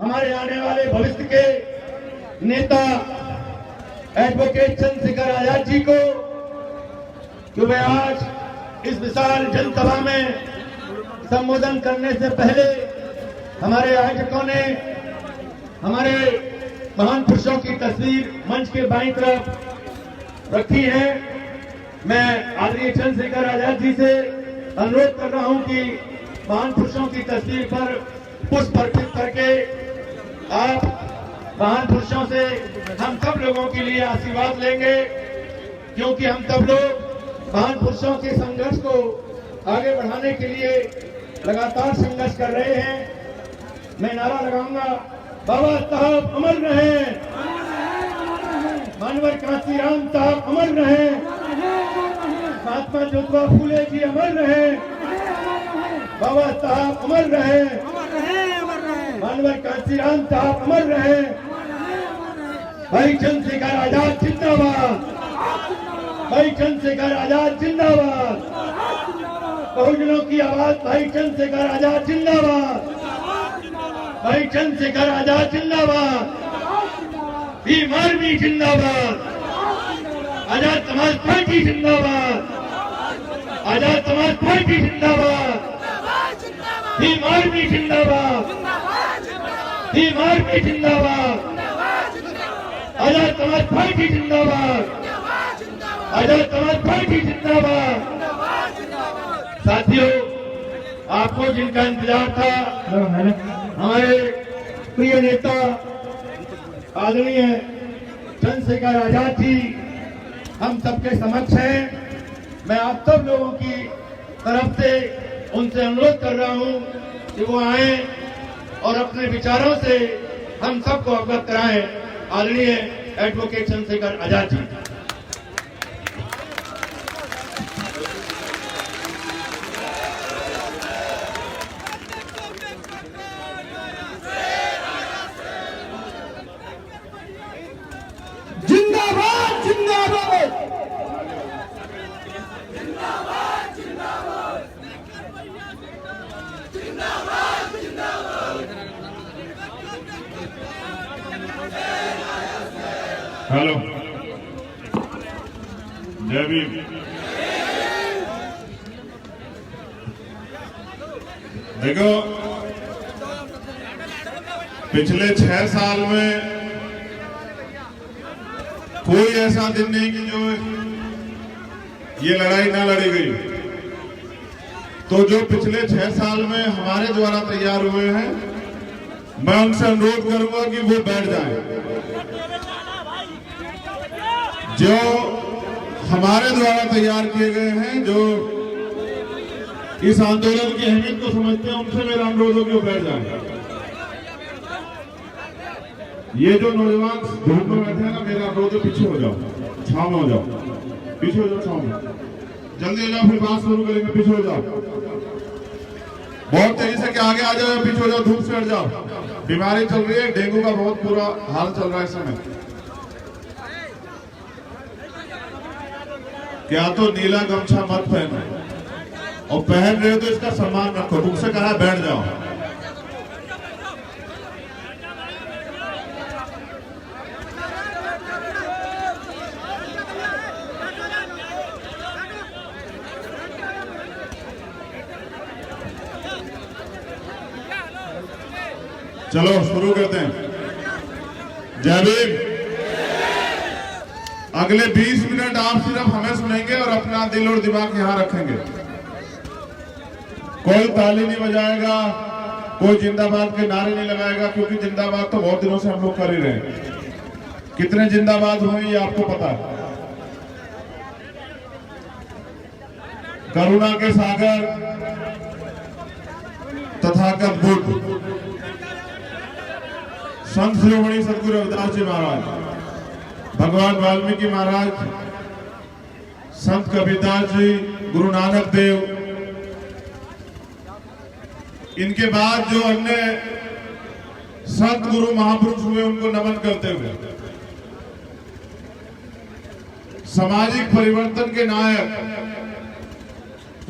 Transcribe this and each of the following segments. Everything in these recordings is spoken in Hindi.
हमारे आने वाले भविष्य के नेता एडवोकेट चंद्रशेखर आजाद जी को कि वे आज इस विशाल जनसभा में संबोधन करने से पहले हमारे आयोजकों ने हमारे महान पुरुषों की तस्वीर मंच के बाईं तरफ रखी है। मैं आदरणीय चंद्रशेखर आजाद जी से अनुरोध कर रहा हूं कि महान पुरुषों की तस्वीर पर पुष्प अर्पित करके आप महान पुरुषों से हम सब लोगों के लिए आशीर्वाद लेंगे, क्योंकि हम सब लोग महान पुरुषों के संघर्ष को आगे बढ़ाने के लिए लगातार संघर्ष कर रहे हैं। मैं नारा लगाऊंगा, बाबा साहब अमर रहे, मानवर कांशीराम साहब अमर रहे, महात्मा ज्योतिबा फूले जी अमर रहे, बाबा साहब अमर रहे, मानवर कांशीराम साहब अमर रहे, भाई चंद्रशेखर आजाद जिंदाबाद, भाई चंद्रशेखर आजाद जिंदाबाद, बहुजनों की आवाज भाई चंद्रशेखर आजाद जिंदाबाद, भाई चंद्रशेखर आजाद जिंदाबाद, भीम आर्मी जिंदाबाद, आजाद समाज पार्टी जिंदाबाद, आजाद समाज पार्टी जिंदाबाद, भीम आर्मी जिंदाबाद, भीम आर्मी जिंदाबाद, आजाद समाज पार्टी जिंदाबाद, आजाद समाज पार्टी जिंदाबाद। साथियों, आपको जिनका इंतजार था हमारे प्रिय नेता आदरणीय चंद्रशेखर आजाद जी हम सबके समक्ष हैं। मैं आप सब लोगों की तरफ से उनसे अनुरोध कर रहा हूं कि वो आए और अपने विचारों से हम सबको अवगत कराएं। आदरणीय एडवोकेट चंद्रशेखर आजाद जी। जिंदाबाद जिंदाबाद हेलो, जय भीम। देखो, पिछले 6 साल में कोई ऐसा दिन नहीं कि जो ये लड़ाई ना लड़ी गई। तो जो पिछले 6 साल में हमारे द्वारा तैयार हुए हैं, मैं उनसे अनुरोध करूंगा कि वो बैठ जाएं। जो हमारे द्वारा तैयार किए गए हैं, जो इस आंदोलन की अहमियत को समझते हैं, उनसे मेरा अनुरोध हो कि वो बैठ जाएं। ये जो नौजवान धूप में बैठे हैं ना, मेरा अनुरोध है पीछे हो जाओ, छांव में हो जाओ, पीछे हो जाओ, छांव में जल्दी हो जाओ, फिर बात शुरू करेंगे। पीछे हो जाओ, बहुत तेजी से, क्या आगे आ जाओ, पीछे हो जाओ, धूप से हट जाओ। बीमारी चल रही है, डेंगू का बहुत बुरा हाल चल रहा है इस समय। क्या तो नीला गमछा मत पहनो, और पहन रहे हो तो इसका सम्मान रखो। तुमसे कहा बैठ जाओ। चलो शुरू करते हैं। जय भीम। अगले 20 मिनट आप सिर्फ हमें सुनेंगे और अपना दिल और दिमाग यहाँ रखेंगे। कोई ताली नहीं बजाएगा, कोई जिंदाबाद के नारे नहीं लगाएगा, क्योंकि जिंदाबाद तो बहुत दिनों से हम लोग कर ही रहे हैं। कितने जिंदाबाद हुए ये आपको पता है। करुणा के सागर तथागत बुद्ध संत शिरोमणि सदगुरु रविदास जी महाराज, भगवान वाल्मीकि महाराज, संत कबीरदास जी, गुरु नानक देव, इनके बाद जो अन्य संत गुरु महापुरुष हुए उनको नमन करते हुए सामाजिक परिवर्तन के नायक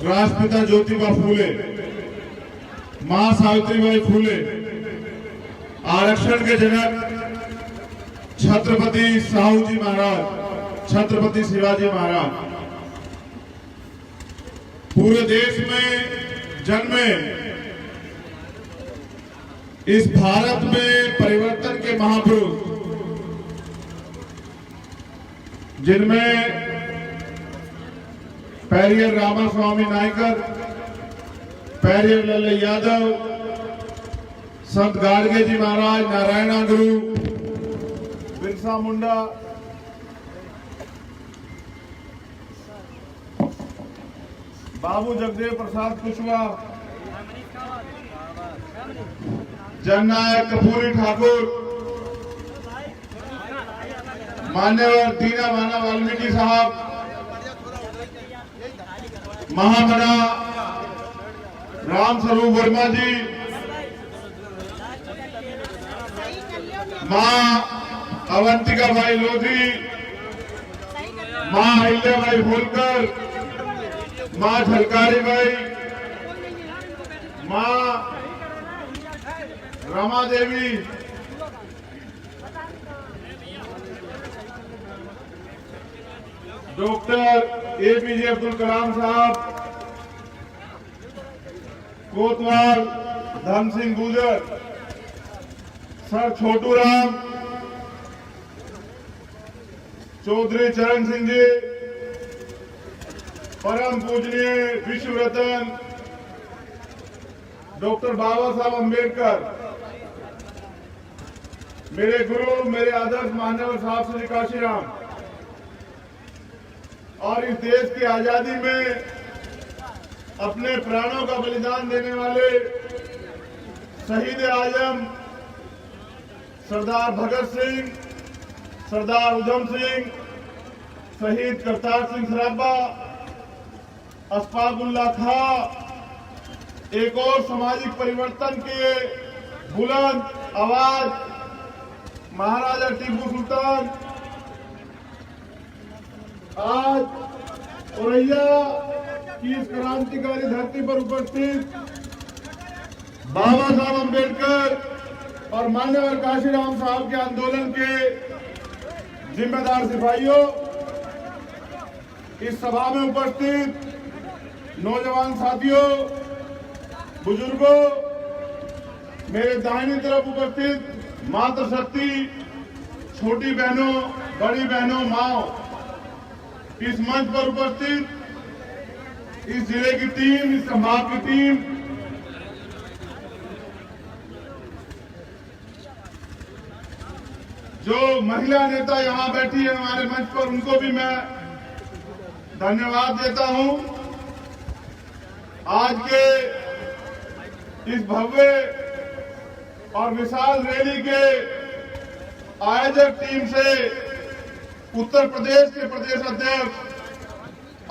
राष्ट्रपिता ज्योतिबा फूले, मां सावित्रीबाई फूले, आरक्षण के जनक छत्रपति साहू जी महाराज, छत्रपति शिवाजी महाराज पूरे देश में जन्मे, इस भारत में परिवर्तन के महापुरुष, जिनमें पेरियर रामास्वामी नायकर, पेरियर लल्ले यादव, संत गाडगे जी महाराज, नारायणा गुरु, बिरसा मुंडा, बाबू जगदेव प्रसाद कुशवाहा, जननायक कपूरी ठाकुर, मान्यवर दीना माना वाल्मीकि साहब, महामना राम स्वरूप वर्मा जी, मां अवंतिका भाई लोधी, मां अहिल्या भाई होलकर, मां झलकारी भाई, मां रमा देवी, डॉक्टर एपीजे अब्दुल कलाम साहब, कोतवाल धन सिंह गुजर, सर छोटू राम, चौधरी चरण सिंह जी, परम पूजनीय विश्व रत्न डॉक्टर बाबा साहब अम्बेडकर, मेरे गुरु, मेरे आदर्श मान्यवर साहब श्री काशीराम, और इस देश की आजादी में अपने प्राणों का बलिदान देने वाले शहीद आजम सरदार भगत सिंह, सरदार उधम सिंह, शहीद करतार सिंह सराबा, अशफाकुल्ला खां, एक और सामाजिक परिवर्तन के बुलंद आवाज महाराजा टीपू सुल्तान, आज औरैया की इस क्रांतिकारी धरती पर उपस्थित बाबा साहब अम्बेडकर और मान्यवर काशीराम साहब के आंदोलन के जिम्मेदार सिपाहियों, इस सभा में उपस्थित नौजवान साथियों, बुजुर्गों, मेरे दाहिनी तरफ उपस्थित मातृशक्ति, छोटी बहनों, बड़ी बहनों, माओ, इस मंच पर उपस्थित इस जिले की टीम, इस संभाग की टीम, जो महिला नेता यहां बैठी है हमारे मंच पर, उनको भी मैं धन्यवाद देता हूं। आज के इस भव्य और विशाल रैली के आयोजक टीम से उत्तर प्रदेश के प्रदेश अध्यक्ष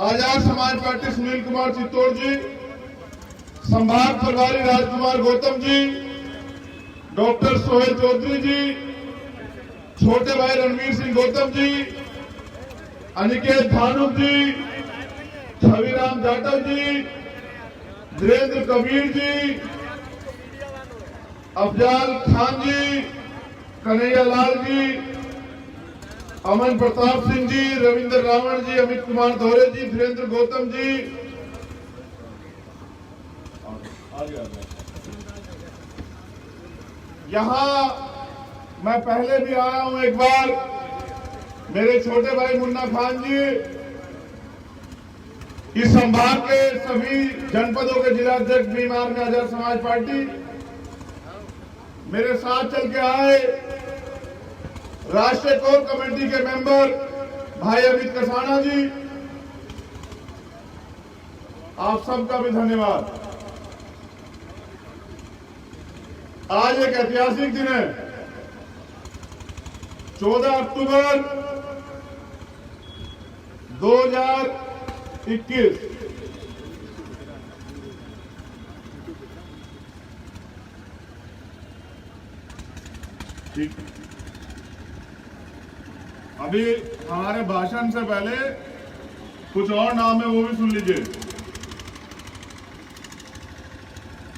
आजाद समाज पार्टी सुनील कुमार चित्तौड़ जी, संभाग प्रभारी राजकुमार गौतम जी, डॉक्टर सोहेल चौधरी जी, छोटे भाई रणवीर सिंह गौतम जी, अनिकेत भानुक जी, छविराम जाटव जी, धीरेन्द्र कबीर जी, अफजाल खान जी, कन्हैया लाल जी, अमन प्रताप सिंह जी, रविंद्र रावण जी, अमित कुमार धोरे जी, धीरेन्द्र गौतम जी, यहां मैं पहले भी आया हूं एक बार, मेरे छोटे भाई मुन्ना खान जी, इस संभाग के सभी जनपदों के जिला अध्यक्ष बीमार में आजाद समाज पार्टी, मेरे साथ चल के आए राष्ट्रीय कोर कमेटी के मेंबर भाई अमित कसाना जी, आप सबका भी धन्यवाद। आज एक ऐतिहासिक दिन है, 14 अक्टूबर 2021। ठीक, अभी हमारे भाषण से पहले कुछ और नाम है, वो भी सुन लीजिए।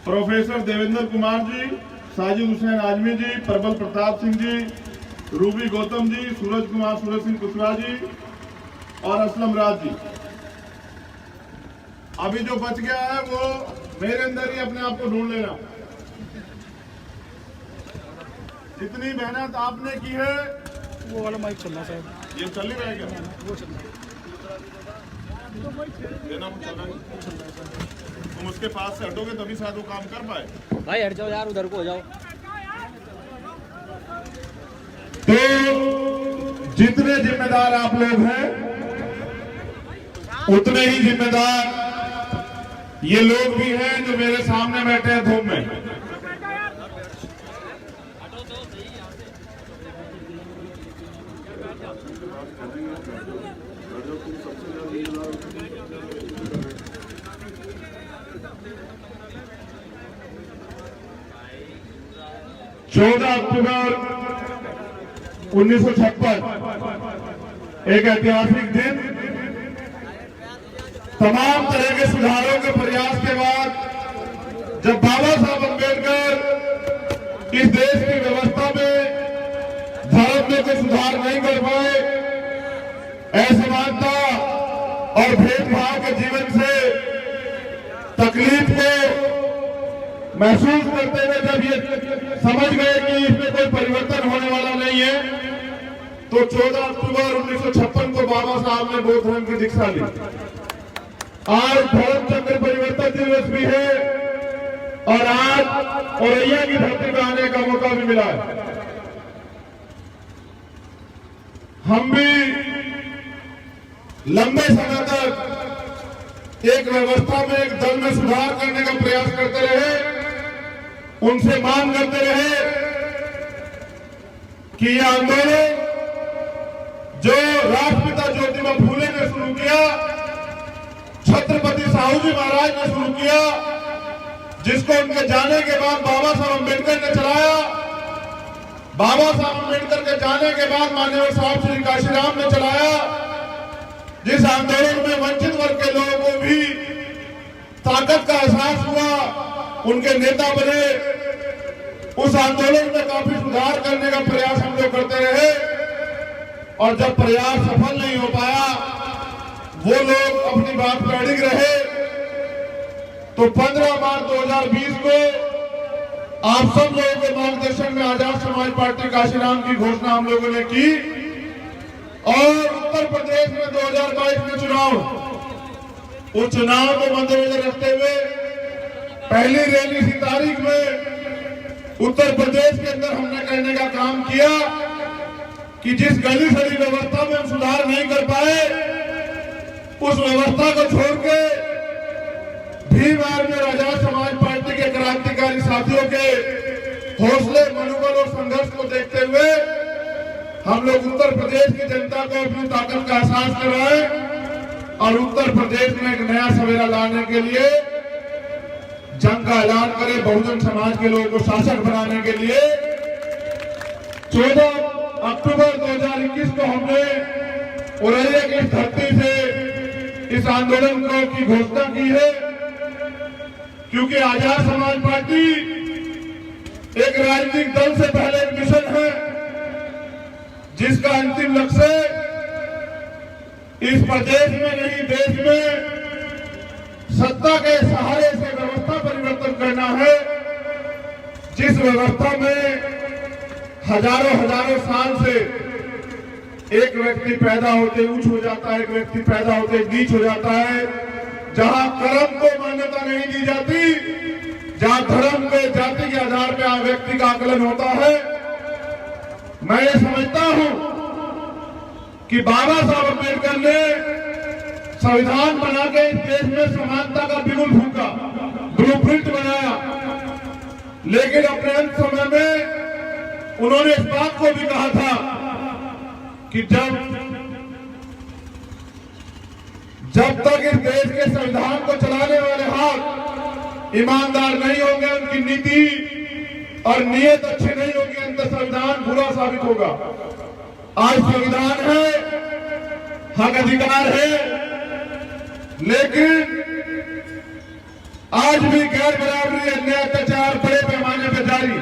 प्रोफेसर देवेंद्र कुमार जी, साजिद हुसैन आजमी जी, प्रबल प्रताप सिंह जी, रूबी गौतम जी, सूरज कुमार सूरज सिंह कुशवाहा जी और असलम राज जी। अभी जो बच गया है वो मेरे अंदर ही अपने आप को ढूंढ लेना। जितनी मेहनत आपने की है वो वाला माइक चलना साहब, ये चल नहीं रहा है क्या? वो चलना देना वो चल रहा है। तुम उसके पास से हटोगे तभी शायद वो काम कर पाए। भाई हट जाओ यार, उधर को हो जाओ। तो जितने जिम्मेदार आप लोग हैं उतने ही जिम्मेदार ये लोग भी हैं जो मेरे सामने बैठे हैं धूप में। चौदह अक्टूबर 1956 एक ऐतिहासिक दिन। तमाम तरह के सुधारों के प्रयास के बाद जब बाबा साहब अम्बेडकर इस देश की व्यवस्था में धर्म में कोई सुधार नहीं कर पाए, असमानता और भेदभाव के जीवन से तकलीफ को महसूस करते हुए जब ये समझ गए कि इसमें कोई परिवर्तन होने वाला नहीं है, तो 14 अक्टूबर 1956 को बाबा साहब ने बौद्ध धर्म की दीक्षा ली। आज धर्म चक्र परिवर्तन दिवस भी है और आज औरैया की धरती पर आने का मौका भी मिला है। हम भी लंबे समय तक एक व्यवस्था में, एक दल में सुधार करने का प्रयास करते रहे, उनसे मांग करते रहे कि यह आंदोलन जो राष्ट्रपिता ज्योतिबा फूले ने शुरू किया, छत्रपति साहू जी महाराज ने शुरू किया, जिसको उनके जाने के बाद बाबा साहब अम्बेडकर ने चलाया, बाबा साहब अम्बेडकर के जाने के बाद माननीय साहब श्री काशीराम ने चलाया, जिस आंदोलन में वंचित वर्ग के लोगों को भी ताकत का एहसास हुआ, उनके नेता बने, उस आंदोलन में काफी सुधार करने का प्रयास हम लोग करते रहे और जब प्रयास सफल नहीं हो पाया, वो लोग अपनी बात पर अड़िग रहे, तो 15 मार्च 2020 को आप सब लोगों के मार्गदर्शन में आजाद समाज पार्टी काशीराम की घोषणा हम लोगों ने की और उत्तर प्रदेश में 2022 में चुनाव, उस चुनाव को मद्देनजर रखते हुए पहली रैली इसी तारीख में उत्तर प्रदेश के अंदर हमने करने का काम किया कि जिस गली सड़ी व्यवस्था में हम सुधार नहीं कर पाए, उस व्यवस्था को छोड़ के भीम आर्मी और आजाद समाज पार्टी के क्रांतिकारी साथियों के हौसले, मनोबल और संघर्ष को देखते हुए हम लोग उत्तर प्रदेश की जनता को अपनी ताकत का एहसास कराए और उत्तर प्रदेश में एक नया सवेरा लाने के लिए जंग का ऐलान करें। बहुजन समाज के लोगों को शासक बनाने के लिए 14 अक्टूबर 2021 को हमने औरैया की धरती से इस आंदोलन की घोषणा की है, क्योंकि आजाद समाज पार्टी एक राजनीतिक दल से पहले एक मिशन है जिसका अंतिम लक्ष्य इस प्रदेश में नहीं देश में सत्ता के सहारे से व्यवस्था परिवर्तन करना है, जिस व्यवस्था में हजारों साल से एक व्यक्ति पैदा होते ऊंच हो जाता है, एक व्यक्ति पैदा होते नीच हो जाता है, जहां कर्म को मान्यता नहीं दी जाती, जहां धर्म के, जाति के आधार पर व्यक्ति का आकलन होता है। मैं ये समझता हूं कि बाबा साहब अम्बेडकर ने संविधान बना के इस देश में समानता का बिगुल फूंका, ब्लूप्रिंट बनाया, लेकिन अपने अंत समय में उन्होंने इस बात को भी कहा था कि जब तक इस देश के संविधान को चलाने वाले हाथ ईमानदार नहीं होंगे, उनकी नीति और नीयत अच्छी नहीं होगी, अंत संविधान बुरा साबित होगा। आज संविधान है, हक अधिकार है, लेकिन आज भी गैर बराबरी, अन्याय, अत्याचार बड़े पैमाने पर जारी।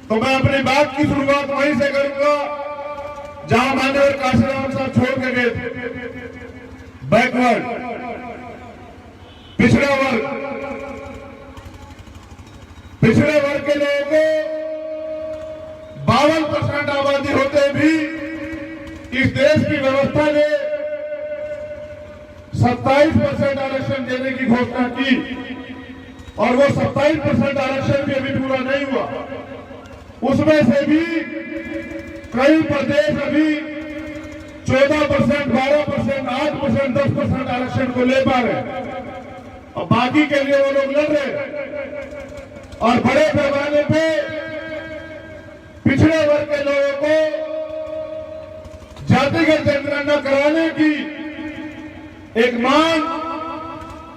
तो मैं अपनी बात की शुरुआत वहीं से करूंगा जहां माननीय काशीराम साहब छोड़ के गए थे। बैकवर्ड, पिछड़ा वर्ग के लोगों को 52% आबादी होते भी इस देश की व्यवस्था ने 27% आरक्षण देने की घोषणा की और वो 27% आरक्षण भी अभी पूरा नहीं हुआ। उसमें से भी कई प्रदेश अभी 14%, 12%, 8%, 10% आरक्षण को ले पा रहे और बाकी के लिए वो लोग लड़ रहे। और बड़े पैमाने पे पिछड़े वर्ग के लोगों को जातिगत जनगणना कराने की एक मांग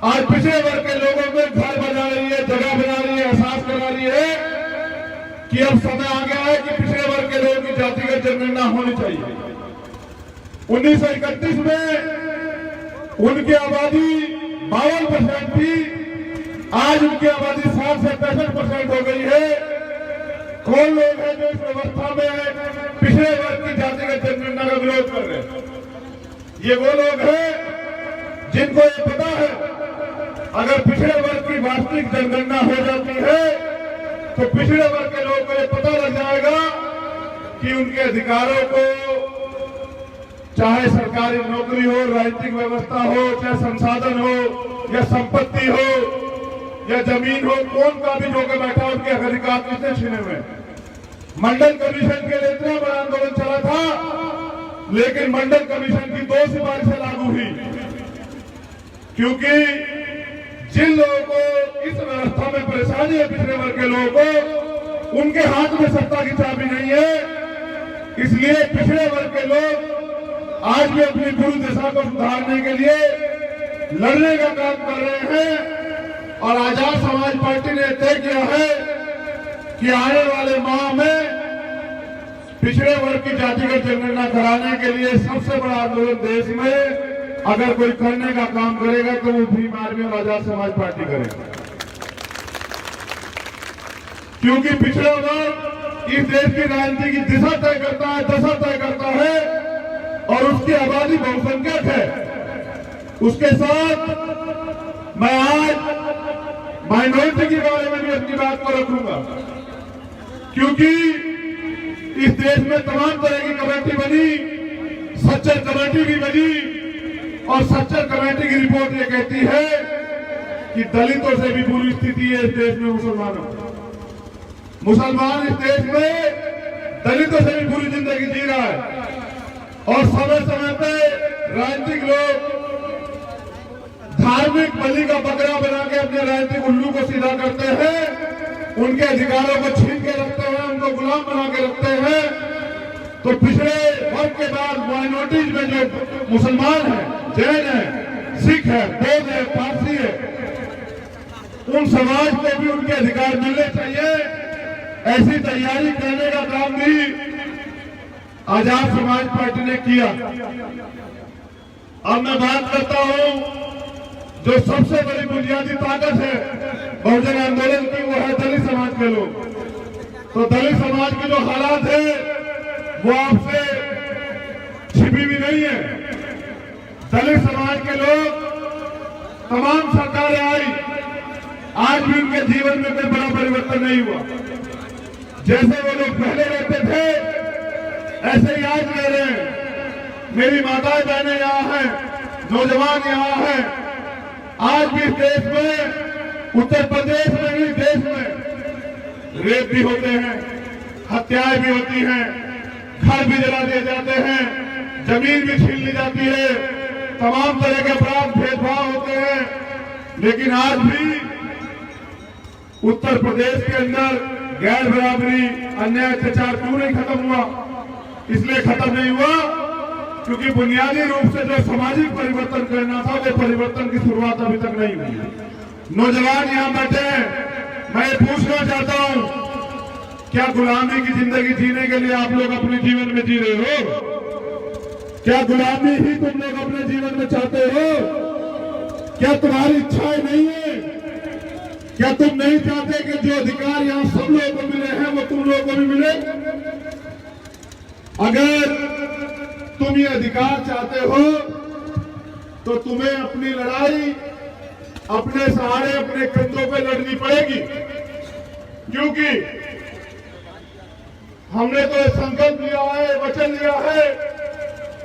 आज पिछड़े वर्ग के लोगों में घर बना रही है, जगह बना रही है, एहसास करा रही है कि अब समय आ गया है कि पिछड़े वर्ग के लोगों की जातिगत जनगणना होनी चाहिए। 1931 में उनकी आबादी 52% थी, आज उनकी आबादी 60 से 65% हो गई है। कौन लोग हैं जो इस व्यवस्था में पिछड़े वर्ग की जातिगत जनगणना का विरोध कर रहे हैं? ये वो लोग हैं जिनको ये पता है अगर पिछड़े वर्ग की वास्तविक जनगणना हो जाती है तो पिछड़े वर्ग के लोगों को ये पता लग जाएगा कि उनके अधिकारों को, चाहे सरकारी नौकरी हो, राजनीतिक व्यवस्था हो, चाहे संसाधन हो या संपत्ति हो या जमीन हो, कौन का भी जो के बैठा उनके अधिकार किसने छीने हुए। मंडल कमीशन के लिए इतना बड़ा आंदोलन चला था, लेकिन मंडल कमीशन की 2 सिफारिशें लागू हुई, क्योंकि जिन लोगों को इस व्यवस्था में परेशानी है, पिछड़े वर्ग के लोगों को, उनके हाथ में सत्ता की चाबी नहीं है। इसलिए पिछड़े वर्ग के लोग आज भी अपनी पूरी दिशा को सुधारने के लिए लड़ने का काम कर रहे हैं और आजाद समाज पार्टी ने तय किया है कि आने वाले माह में पिछड़े वर्ग की जातिगत जनगणना कराने के लिए सबसे बड़ा आंदोलन देश में अगर कोई करने का काम करेगा तो वो भीम आर्मी और आजाद समाज पार्टी करेगा, क्योंकि पिछड़ा वर्ग इस देश की राजनीति की दिशा तय करता है, दशा तय करता है और उसकी आबादी बहुसंख्यक है। उसके साथ मैं आज माइनॉरिटी के बारे में भी अपनी बात को रखूंगा, क्योंकि इस देश में तमाम तरह की कमेटी बनी, सच्चर कमेटी भी बनी और सच्चर कमेटी की रिपोर्ट ये कहती है कि दलितों से भी बुरी स्थिति है इस देश में। मुसलमान इस देश में दलितों से भी बुरी जिंदगी जी रहा है और समय समय पे राजनीतिक लोग धार्मिक बलि का बकरा बना के अपने राजनीतिक उल्लू को सीधा करते हैं, उनके अधिकारों को छीन के रखते हैं, उनको गुलाम बना के रखते हैं। तो पिछड़े वर्ग के बाद माइनॉरिटीज में जो मुसलमान है, जैन है, सिख है, बौद्ध है, पारसी है, उन समाज को भी उनके अधिकार मिलने चाहिए। ऐसी तैयारी करने का काम भी आजाद समाज पार्टी ने किया। अब मैं बात करता हूं जो सबसे बड़ी बुनियादी ताकत है बहुजन आंदोलन की, वो है दलित समाज के लोग। तो दलित समाज के जो हालात है वो आपसे छिपी भी नहीं है। दलित समाज के लोग, तमाम सरकारें आई, आज भी उनके जीवन में कोई बड़ा परिवर्तन नहीं हुआ। जैसे वो लोग पहले रहते थे ऐसे ही आज रह रहे हैं। मेरी माताएं बहनें यहाँ हैं, नौजवान यहाँ हैं। आज भी देश में, उत्तर प्रदेश में ही देश में रेप भी होते हैं, हत्याएं भी होती हैं, घर भी जला दिए जाते हैं, जमीन भी छीन ली जाती है, तमाम तरह के अपराध भेदभाव होते हैं। लेकिन आज भी उत्तर प्रदेश के अंदर गैर बराबरी, अन्याय, अत्याचार क्यों नहीं खत्म हुआ? इसलिए खत्म नहीं हुआ क्योंकि बुनियादी रूप से जो सामाजिक परिवर्तन करना था वो परिवर्तन की शुरुआत अभी तक नहीं हुई। नौजवान यहाँ बैठे हैं, मैं पूछना चाहता हूँ, क्या गुलामी की जिंदगी जीने के लिए आप लोग अपने जीवन में जी रहे हो? क्या गुलामी ही तुम लोग अपने जीवन में चाहते हो? क्या तुम्हारी इच्छाएं नहीं है क्या तुम नहीं चाहते कि जो अधिकार यहां सब लोगों को मिले हैं वो तुम लोगों को भी मिले? अगर तुम ये अधिकार चाहते हो तो तुम्हें अपनी लड़ाई अपने सहारे अपने कंधों पे लड़नी पड़ेगी, क्योंकि हमने तो ये संकल्प लिया है, वचन लिया है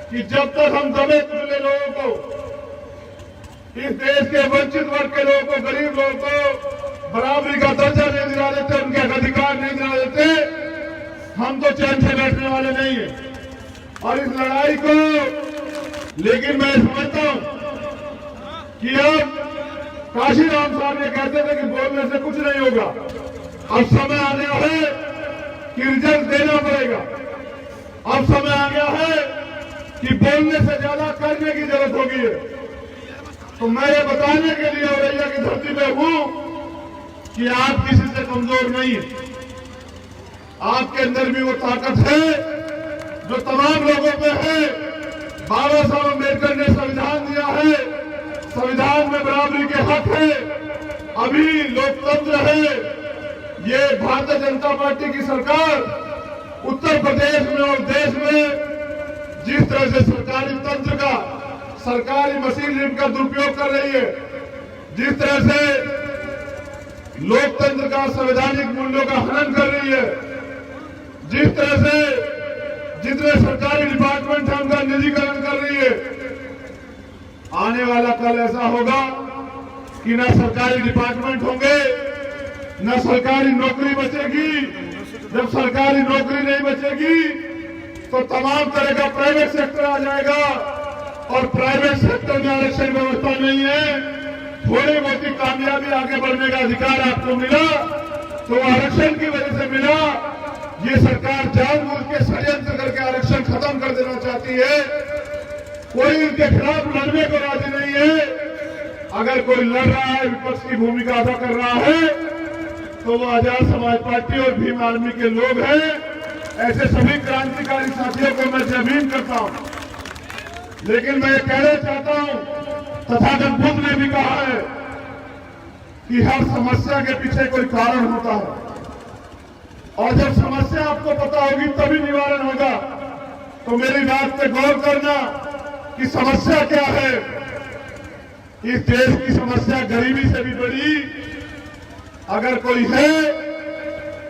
कि जब तक हम दबे कुचले लोगों को, इस देश के वंचित वर्ग के लोगों को, गरीब लोगों को बराबरी का दर्जा नहीं दिला देते, उनके अधिकार नहीं दिला देते, हम तो चैन से बैठने वाले नहीं है। और इस लड़ाई को, लेकिन मैं समझता हूं कि अब काशीराम साहब ये कहते थे कि बोलने से कुछ नहीं होगा, अब समय आ गया है कि रिजल्ट देना पड़ेगा। अब समय आ गया है कि बोलने से ज्यादा करने की जरूरत होगी है। तो मैं ये बताने के लिए औरैया की धरती पे हूं कि आप किसी से कमजोर नहीं है, आपके अंदर भी वो ताकत है जो तमाम लोगों पे है। बाबा साहब अम्बेडकर ने संविधान दिया है, संविधान में बराबरी के हक है, अभी लोकतंत्र है। ये भारतीय जनता पार्टी की सरकार उत्तर प्रदेश में और देश में जिस तरह से सरकारी तंत्र का, सरकारी मशीनरी का दुरुपयोग कर रही है, जिस तरह से लोकतंत्र का, संवैधानिक मूल्यों का हनन कर रही है, जिस तरह से जितने सरकारी डिपार्टमेंट है उनका निजीकरण कर रही है, आने वाला कल ऐसा होगा कि न सरकारी डिपार्टमेंट होंगे, न सरकारी नौकरी बचेगी। जब सरकारी नौकरी नहीं बचेगी तो तमाम तरह का प्राइवेट सेक्टर आ जाएगा, और प्राइवेट सेक्टर में आरक्षण व्यवस्था नहीं है। थोड़ी बहुत कामयाबी आगे बढ़ने का अधिकार आपको मिला तो आरक्षण की वजह से मिला। ये सरकार जानबूझ के षड्यंत्र करके आरक्षण खत्म कर देना चाहती है। कोई इनके खिलाफ लड़ने को राजी नहीं है। अगर कोई लड़ रहा है, विपक्ष की भूमिका अदा कर रहा है, तो वो आजाद समाज पार्टी और भीम आर्मी के लोग हैं। ऐसे सभी क्रांतिकारी साथियों को मैं जमीन करता हूं। लेकिन मैं ये कहना चाहता हूं, तथागत बुद्ध ने भी कहा है कि हर समस्या के पीछे कोई कारण होता है, और जब समस्या आपको पता होगी तभी निवारण होगा। तो मेरी बात पे गौर करना कि समस्या क्या है। इस देश की समस्या गरीबी से भी बड़ी अगर कोई है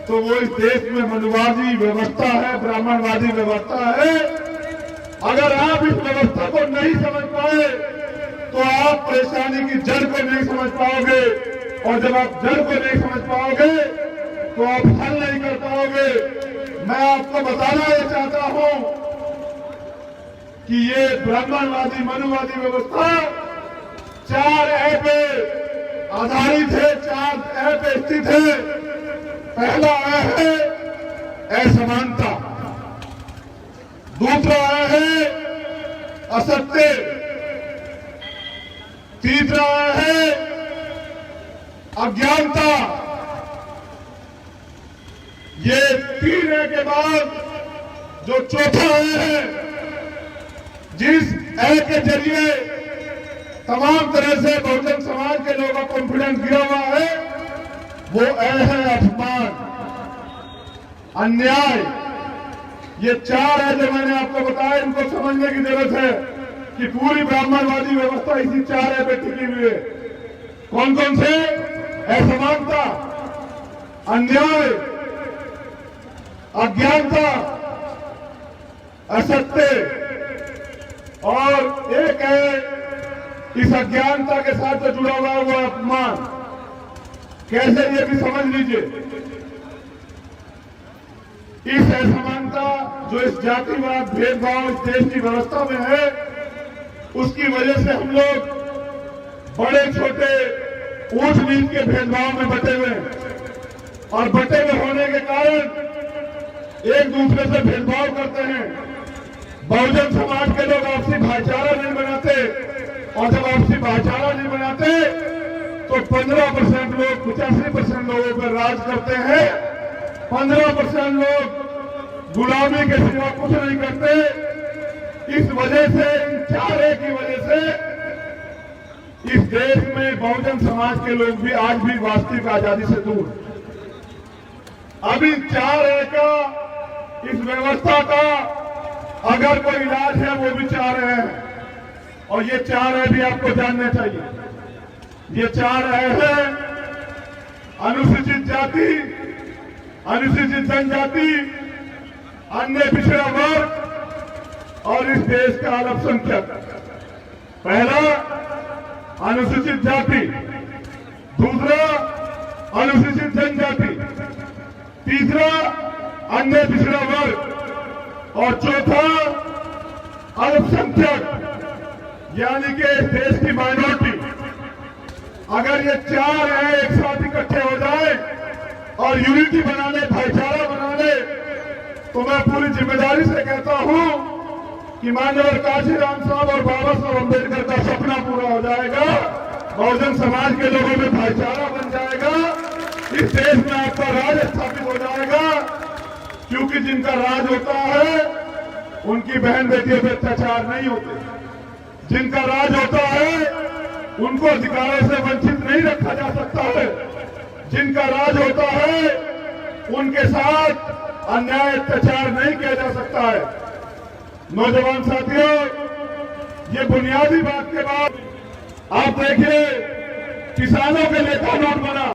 तो वो इस देश में मनुवादी व्यवस्था है, ब्राह्मणवादी व्यवस्था है। अगर आप इस व्यवस्था को नहीं समझ पाए तो आप परेशानी की जड़ को नहीं समझ पाओगे, और जब आप जड़ को नहीं समझ पाओगे तो आप हल नहीं कर पाओगे। मैं आपको बताना ये चाहता हूं कि ये ब्राह्मणवादी मनुवादी व्यवस्था 4 ए पे आधारित है, 4 ए पे स्थित है। पहला ए है असमानता, दूसरा ए है असत्य, तीसरा ए है अज्ञानता। ये 3 ए के बाद जो चौथा ए है, जिस ए के जरिए तमाम तरह से बहुजन समाज के लोगों का कॉन्फिडेंस गिरा हुआ है, वो ए है अपमान, अन्याय। ये 4 है जो मैंने आपको बताया, इनको समझने की जरूरत है कि पूरी ब्राह्मणवादी व्यवस्था इसी 4 है पे टिकी हुई है। कौन कौन से? असमानता, अन्याय, अज्ञानता, असत्य, और एक है इस अज्ञानता के साथ जो जुड़ा हुआ है वो अपमान। कैसे, ये भी समझ लीजिए। इस असमानता जो इस जातिवाद भेदभाव इस देश की व्यवस्था में है, उसकी वजह से हम लोग बड़े छोटे ऊंच नीच के भेदभाव में बटे हुए हैं, और बटे हुए होने के कारण एक दूसरे से भेदभाव करते हैं। बहुजन समाज के लोग आपसी भाईचारा नहीं बनाते, और जब आपसी भाईचारा नहीं बनाते तो 15% लोग 85% लोगों पर राज करते हैं। 15% लोग गुलामी के सिवा कुछ नहीं करते। इस वजह से, इन 4 की वजह से इस देश में बहुजन समाज के लोग भी आज भी वास्तविक आजादी से दूर हैं। अभी 4A का इस व्यवस्था का अगर कोई इलाज है वो भी 4A है, और ये 4A भी आपको जानना चाहिए। ये 4A है अनुसूचित जाति, अनुसूचित जनजाति, अन्य पिछड़ा वर्ग और इस देश का अल्पसंख्यक। पहला अनुसूचित जाति, दूसरा अनुसूचित जनजाति, तीसरा अन्य पिछड़ा वर्ग और चौथा अल्पसंख्यक, यानी कि इस देश की माइनॉरिटी। अगर ये 4A एक साथ इकट्ठे हो जाए और यूनिटी बना ले, भाईचारा बना ले, तो मैं पूरी जिम्मेदारी से कहता हूं कि माननीय काशीराम साहब और बाबा साहब अम्बेडकर का सपना पूरा हो जाएगा। बहुजन समाज के लोगों में भाईचारा बन जाएगा। इस देश में आपका राज स्थापित हो जाएगा, क्योंकि जिनका राज होता है उनकी बहन बेटियों पर अत्याचार नहीं होते। जिनका राज होता है उनको अधिकारों से वंचित नहीं रखा जा सकता है। जिनका राज होता है उनके साथ अन्याय अत्याचार नहीं किया जा सकता है। नौजवान साथियों, ये बुनियादी बात के बाद आप देखिए किसानों के लिए नोट बना।